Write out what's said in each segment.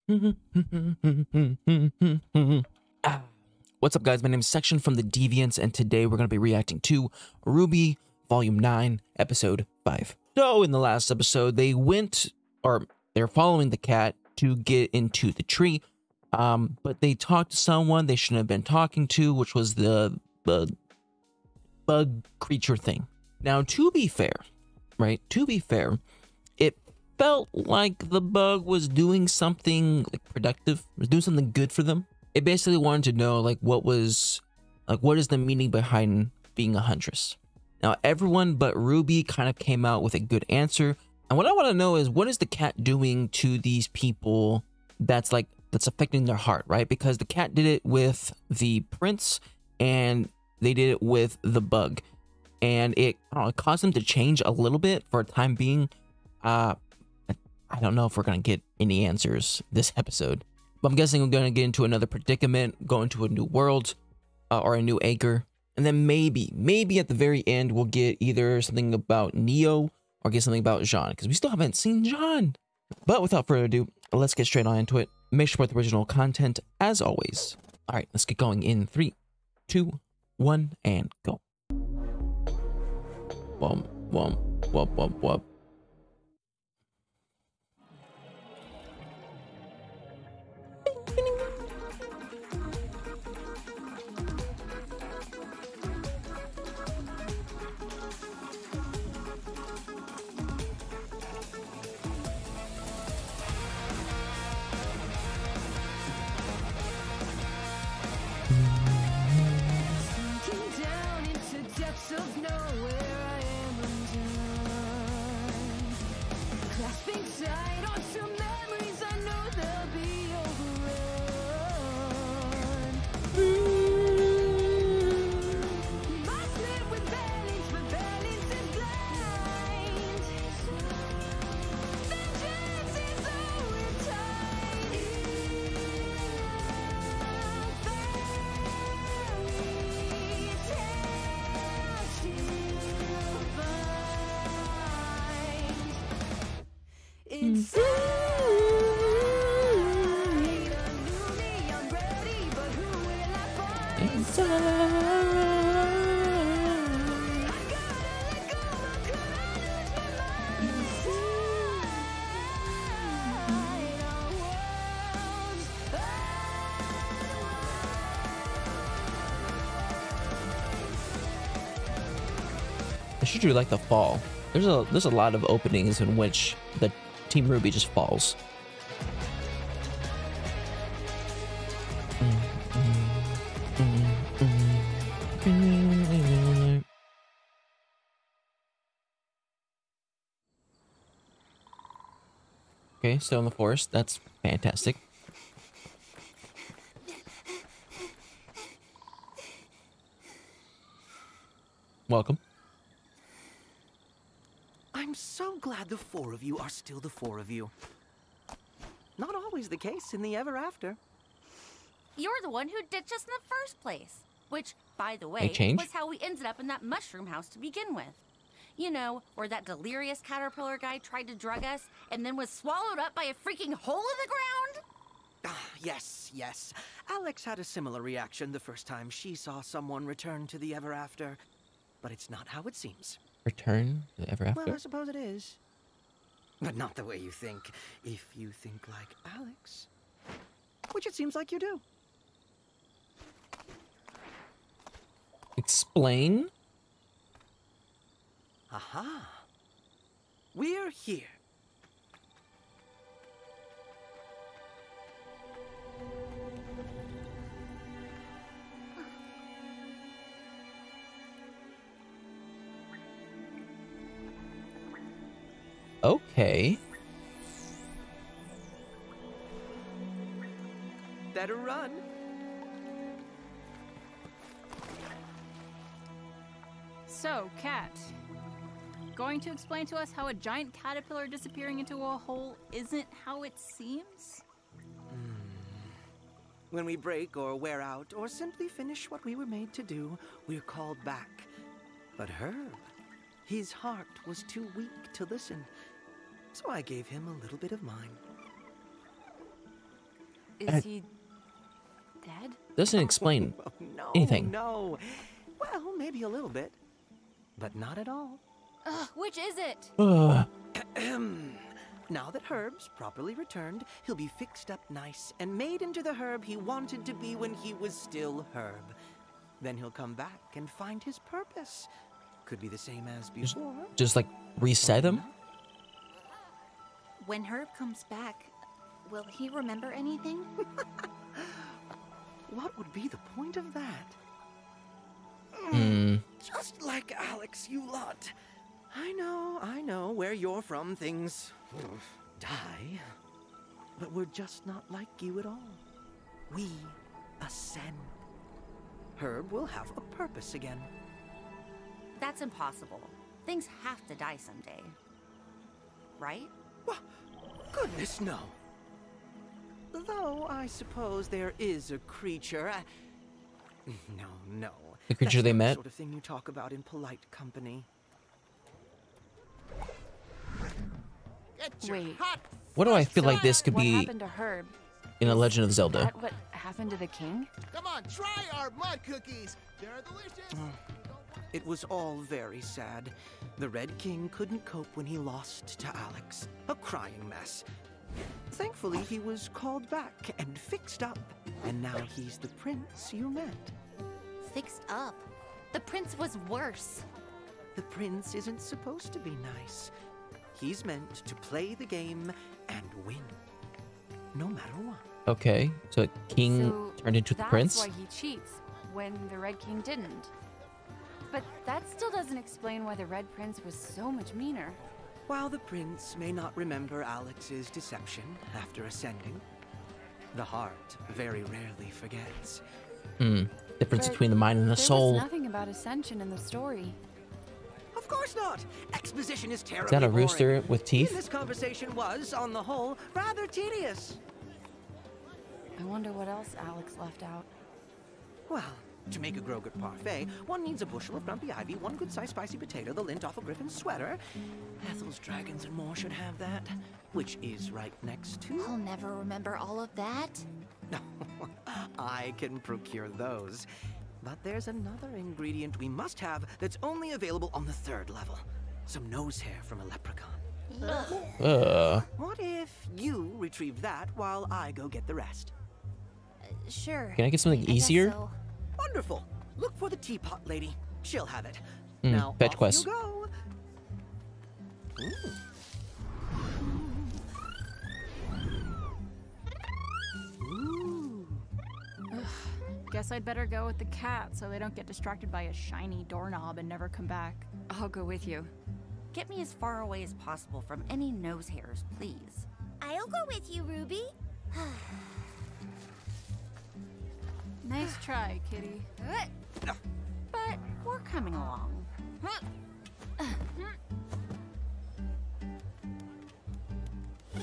Ah, what's up, guys? My name is Section from the Deviants, and today we're going to be reacting to RWBY Volume 9, Episode 5. So, in the last episode, they're following the cat to get into the tree, but they talked to someone they shouldn't have been talking to, which was the bug creature thing. Now, to be fair, it felt like the bug was doing something like productive, was doing something good for them. It basically wanted to know what is the meaning behind being a huntress. Now everyone but RWBY kind of came out with a good answer. And what I want to know is, what is the cat doing to these people that's affecting their heart, right? Because the cat did it with the prince and they did it with the bug. And it caused them to change a little bit for a time being. I don't know if we're going to get any answers this episode. But I'm guessing we're going to get into another predicament, go into a new world, or a new acre. And then maybe at the very end, we'll get either something about Neo or get something about Jean, because we still haven't seen Jean. But without further ado, let's get straight on into it. Make sure to support the original content as always. All right, let's get going in 3, 2, 1, and go. Womp, womp, womp, womp, womp. I should do like the fall. There's a lot of openings in which the Team RWBY just falls. Okay, still in the forest. That's fantastic. Welcome. I'm so glad the four of you are still the four of you. Not always the case in the ever after. You're the one who ditched us in the first place. Which, by the way, was how we ended up in that mushroom house to begin with. You know, where that delirious caterpillar guy tried to drug us and then was swallowed up by a freaking hole in the ground? Ah, yes. Alex had a similar reaction the first time she saw someone return to the ever after. But it's not how it seems. Return to the ever after? Well, I suppose it is. But not the way you think, if you think like Alex. Which it seems like you do. Explain? Aha. We're here. Okay. Better run. So, Cat, going to explain to us how a giant caterpillar disappearing into a hole isn't how it seems? When we break or wear out or simply finish what we were made to do, we're called back. But Herb, his heart was too weak to listen, so I gave him a little bit of mine. Is he dead? Doesn't explain No, anything. no. Well, maybe a little bit, but not at all. Which is it? Now that Herb's properly returned, he'll be fixed up nice and made into the Herb he wanted to be when he was still Herb. Then he'll come back and find his purpose. Could be the same as before. Just like reset him? When Herb comes back, will he remember anything? What would be the point of that? Just like Alex, you lot. I know, where you're from, things die. But we're just not like you at all. We ascend. Herb will have a purpose again. That's impossible. Things have to die someday. Right? Well, goodness, no. Though I suppose there is a creature. No. The creature they met? That's not the sort of thing you talk about in polite company. Wait. What do I feel like this could What be happened to Herb? in A Legend of Is Zelda? that what happened to the king? Come on, try our mud cookies. They're delicious. It was all very sad. The Red King couldn't cope when he lost to Alex. A crying mess. Thankfully, he was called back and fixed up. And now he's the prince you met. Fixed up. The prince was worse. The prince isn't supposed to be nice. He's meant to play the game and win. No matter what. Okay, so the king So turned into the prince? That's why he cheats, when the Red King didn't. But that still doesn't explain why the Red Prince was so much meaner. While the prince may not remember Alex's deception after ascending, the heart very rarely forgets. Difference But between the mind and the there soul. was nothing about ascension in the story. Of course not! Exposition is terribly Is that a boring. rooster with teeth? And this conversation was, on the whole, rather tedious. I wonder what else Alex left out. Well, to make a Grogut parfait, one needs a bushel of grumpy ivy, one good-sized spicy potato, the lint off a griffin's sweater. Ethel's dragons and more should have that, which is right next to... I'll never remember all of that. No, I can procure those. But there's another ingredient we must have that's only available on the 3rd level. Some nose hair from a leprechaun. What if you retrieve that while I go get the rest? Sure. Can I get something I guess easier? so. Wonderful. Look for the teapot lady. She'll have it. Hmm, Now fetch off quest. you go. Guess I'd better go with the cat so they don't get distracted by a shiny doorknob and never come back. I'll go with you. Get me as far away as possible from any nose hairs, please. I'll go with you, Ruby. Nice try, kitty. But we're coming along.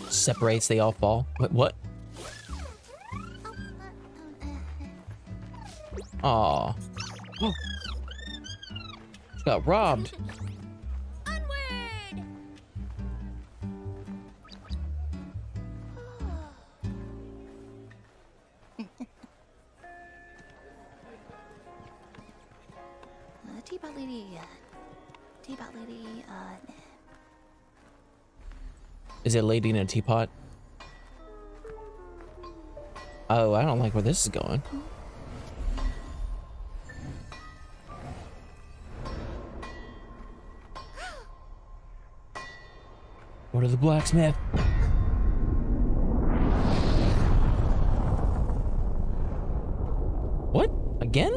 Separates, they all fall. Wait, what? Aw. Oh. She got robbed. Onward! Teapot lady. Teapot lady. Is it a lady in a teapot? Oh, I don't like where this is going. Go to the blacksmith. What? Again?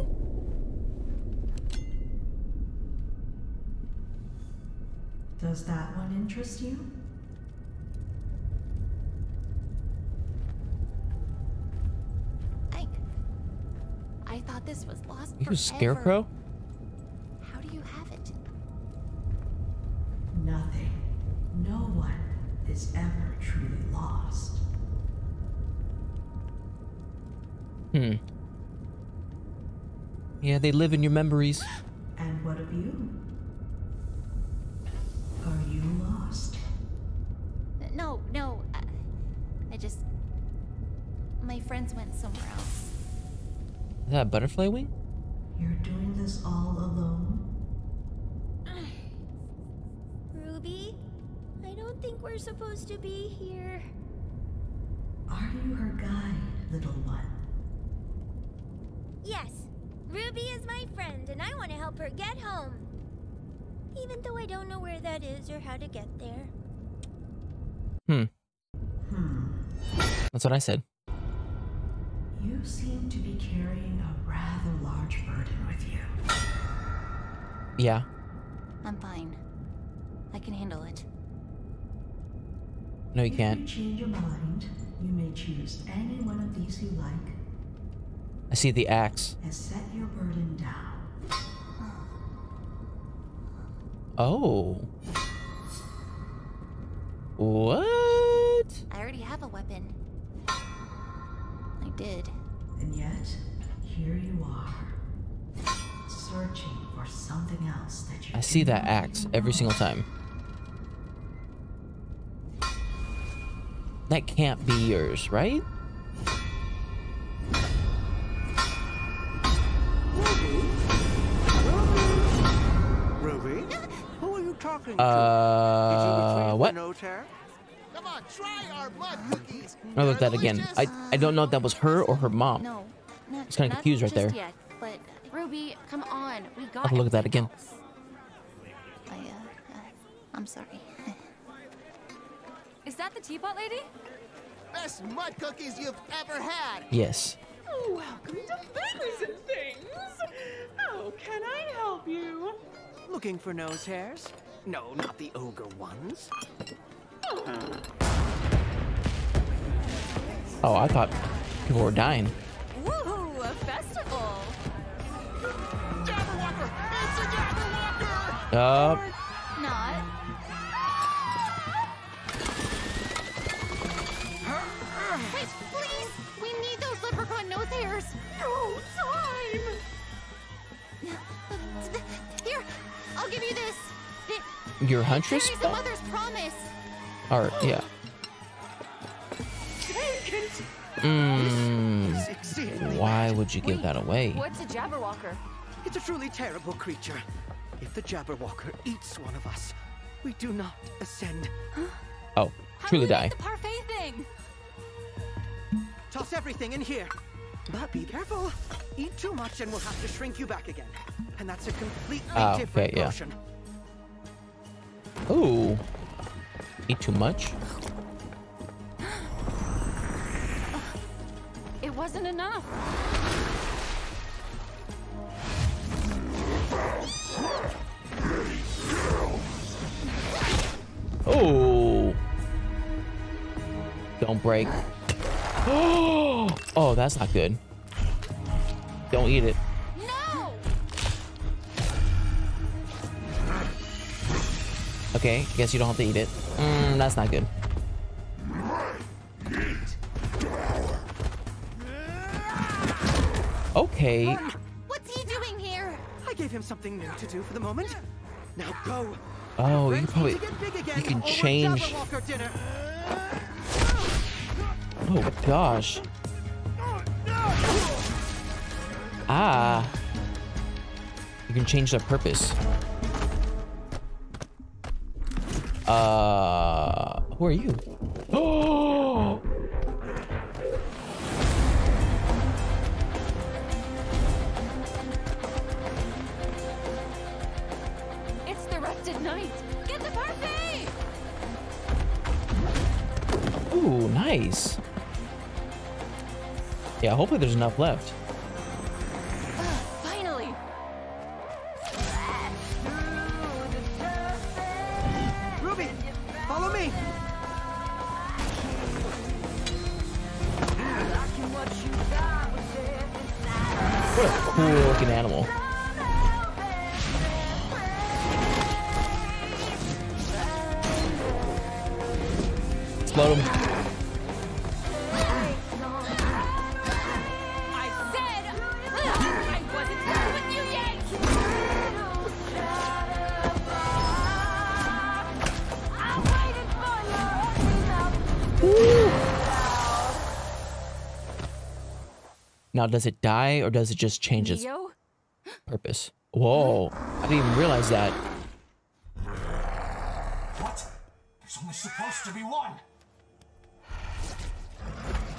Does that one interest you? I thought this was lost You forever. scarecrow? How do you have it? Nothing. No one is ever truly lost. Yeah, they live in your memories. And what of you? Are you lost? No. I just... My friends went somewhere else. Is that a butterfly wing? You're doing this all alone? Ruby, I don't think we're supposed to be here. Are you her guide, little one? Yes, Ruby is my friend, and I want to help her get home. Even though I don't know where that is or how to get there. That's what I said. You seem to be carrying a rather large burden with you. Yeah. I'm fine. I can handle it. No, you can't. If you change your mind, you may choose any one of these you like. I see the axe. And set your burden down. Oh. What? I already have a weapon. I did. And yet, here you are, searching for something else that you I see that axe every single time. That can't be yours, right? Ruby? Who are you talking to? Did you retrieve what? the nose hair? Come on, try our mud cookies. I'll look They're at that again. delicious. I don't know if that was her or her mom. No, It's kind of confused right there. Yet, but Ruby, come on, we got. I'll have to look at that again. else. I'm sorry. Is that the teapot lady? Best mud cookies you've ever had. Yes. Welcome to Babies and Things. How can I help you? Looking for nose hairs? No, not the ogre ones. Oh, I thought people were dying. Woohoo! A festival. Jabberwocker! It's a Jabberwocker! Yup. Not. Wait, please! We need those leprechaun nose hairs. No time. Here, I'll give you this. Your huntress? It's a mother's promise. Or, yeah. Take it. Why would you give that away? What's a Jabberwocker? It's a truly terrible creature. If the Jabberwocker eats one of us, we do not ascend. Oh, truly die. The parfait thing. Toss everything in here. But be careful. Eat too much and we'll have to shrink you back again. And that's a completely different yeah. potion. Oh. Eat too much? It wasn't enough. Oh. Don't break. Oh, that's not good. Don't eat it. No! Okay, guess you don't have to eat it. That's not good. Okay. What's he doing here? I gave him something new to do for the moment. Now go. Oh, you Ready probably to get big again, you can or we're change. Jabberwocker dinner. Oh gosh. Ah. You can change the purpose. Who are you? Oh. It's the rested night. Get the parfait. Ooh, nice. Yeah, hopefully there's enough left. Finally. Ruby, follow me. What a cool looking animal. Explode him. I said I wasn't through with you yet. Now, does it die or does it just change its purpose? Whoa, I didn't even realize that. What? There's only supposed to be one.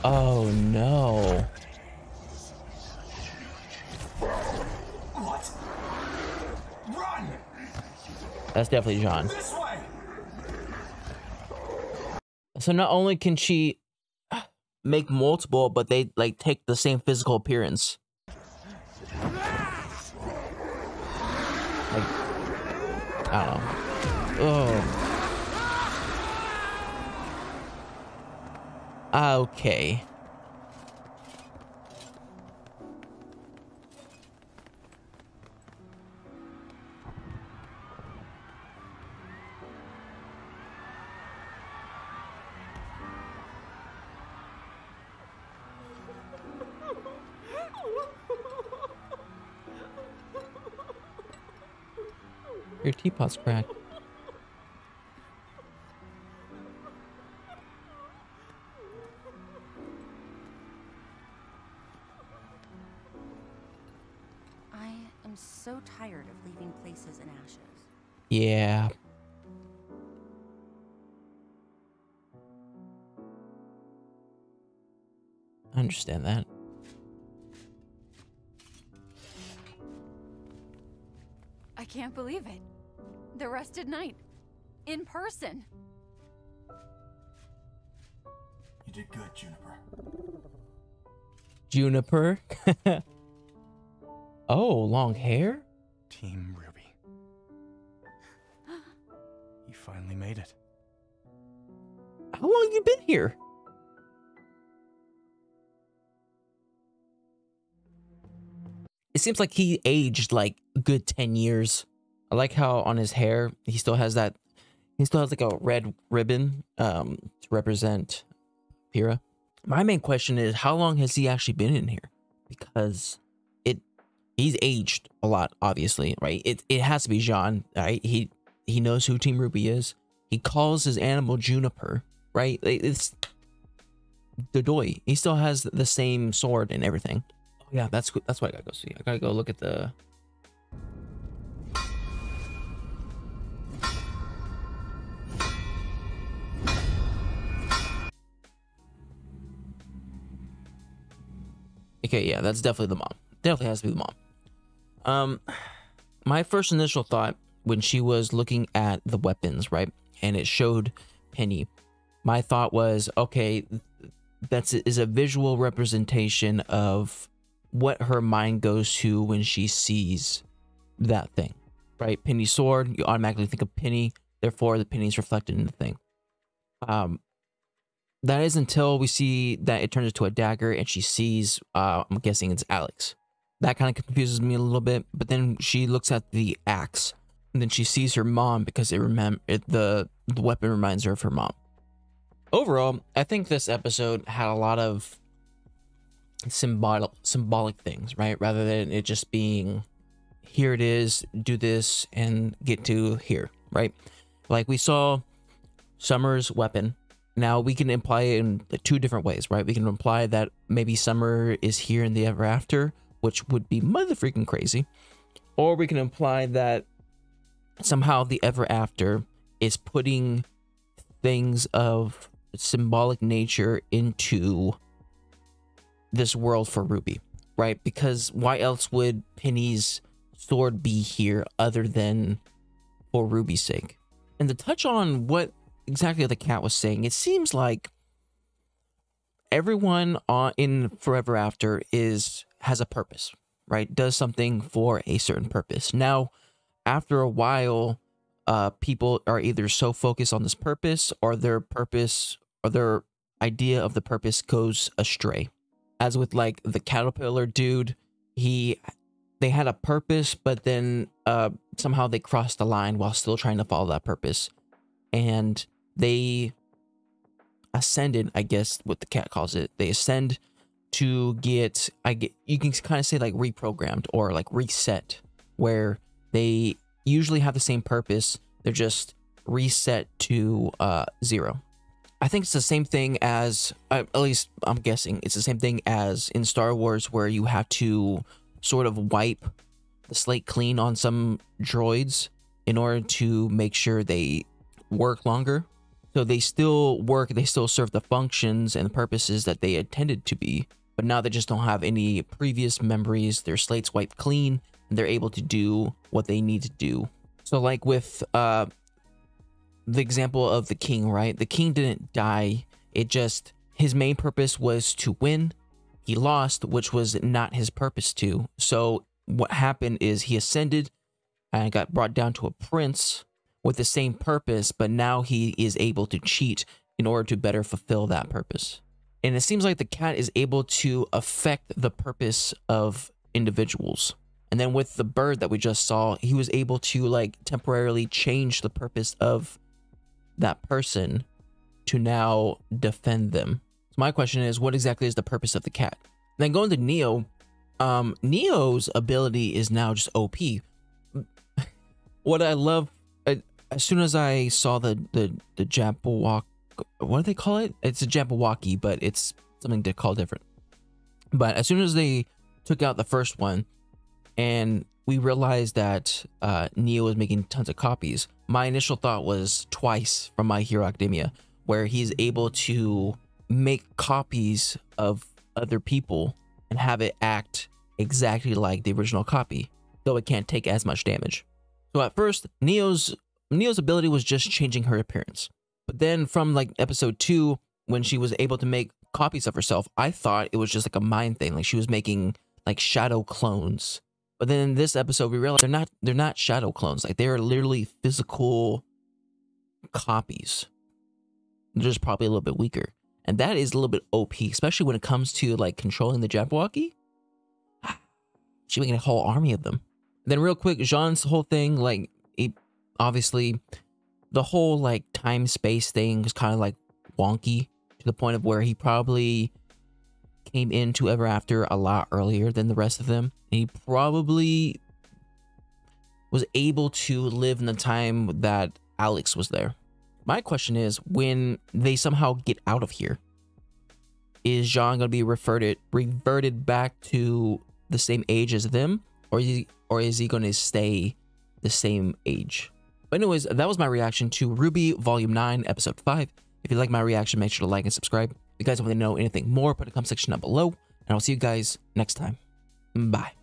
Oh no. What? Run! That's definitely John. This way. So not only can she make multiple, but they like take the same physical appearance. Like, I don't know. Oh. Okay. Your teapot's cracked. I am so tired of leaving places in ashes. Yeah. I understand that. I can't believe it. The Rusted Knight. In person. You did good, Juniper. Juniper? Oh, long hair? Team Ruby. You finally made it. How long you been here? It seems like he aged like a good 10 years. I like how on his hair, he still has like a red ribbon to represent Pyrrha. My main question is, how long has he actually been in here? Because he's aged a lot, obviously, right? It has to be Jean, right? He knows who Team RWBY is. He calls his animal Juniper, right? It's Dodoy. He still has the same sword and everything. Oh yeah, that's what I gotta go see. I gotta go look at the. Okay, yeah, that's definitely the mom. Definitely has to be the mom. My first initial thought when she was looking at the weapons, right, and it showed Penny, my thought was, okay, is a visual representation of what her mind goes to when she sees that thing, right? Penny's sword, you automatically think of Penny, therefore the penny's reflected in the thing. That is until we see that it turns into a dagger and she sees, I'm guessing it's Alex. That kind of confuses me a little bit, but then she looks at the axe and then she sees her mom because the weapon reminds her of her mom. Overall, I think this episode had a lot of symbolic things, right? Rather than it just being, here it is, do this and get to here, right? Like we saw Summer's weapon. Now we can imply it in two different ways, right? We can imply that maybe Summer is here in the Ever After, which would be mother freaking crazy. Or we can imply that somehow the Ever After is putting things of symbolic nature into this world for RWBY, right? Because why else would Penny's sword be here other than for RWBY's sake? And to touch on what exactly the cat was saying, it seems like everyone in Forever After has a purpose, right? Does something for a certain purpose. Now, after a while, people are either so focused on this purpose or their idea of the purpose goes astray. As with like the caterpillar dude, they had a purpose, but then somehow they crossed the line while still trying to follow that purpose. And they ascended, I guess what the cat calls it. They ascend to you can kind of say like reprogrammed or like reset, where they usually have the same purpose. They're just reset to 0. I think it's the same thing as, at least I'm guessing, it's the same thing as in Star Wars where you have to sort of wipe the slate clean on some droids in order to make sure they work longer. So they still work, they still serve the functions and the purposes that they intended to be, but now they just don't have any previous memories. Their slate's wiped clean and they're able to do what they need to do. So like with the example of the king, right? The king didn't die. It just, his main purpose was to win. He lost, which was not his purpose to. So what happened is he ascended and got brought down to a prince with the same purpose, but now he is able to cheat in order to better fulfill that purpose. And it seems like the cat is able to affect the purpose of individuals. And then with the bird that we just saw, he was able to like temporarily change the purpose of that person to now defend them. So my question is, what exactly is the purpose of the cat? And then going to Neo, Neo's ability is now just OP. What I love, as soon as I saw the Jabberwock, what do they call it? It's a Jabberwocky, but it's something to call different. But as soon as they took out the first one, and we realized that Neo was making tons of copies, my initial thought was Twice from My Hero Academia, where he's able to make copies of other people and have it act exactly like the original copy, though it can't take as much damage. So at first, Neo's ability was just changing her appearance. But then from like episode 2, when she was able to make copies of herself, I thought it was just like a mind thing, like she was making like shadow clones. But then in this episode, we realized they're not shadow clones. Like, they're literally physical copies. They're just probably a little bit weaker. And that is a little bit OP, especially when it comes to like controlling the Jabberwocky. She's making a whole army of them. And then real quick, Jean's whole thing, like, obviously the whole like time space thing was kind of like wonky to the point of where he probably came into Ever After a lot earlier than the rest of them. And he probably was able to live in the time that Alex was there. My question is, when they somehow get out of here, is Jean going to be reverted back to the same age as them? Or is he going to stay the same age? But anyways, that was my reaction to RWBY Volume 9, Episode 5. If you like my reaction, make sure to like and subscribe. If you guys want to know anything more, put a comment section down below. And I'll see you guys next time. Bye.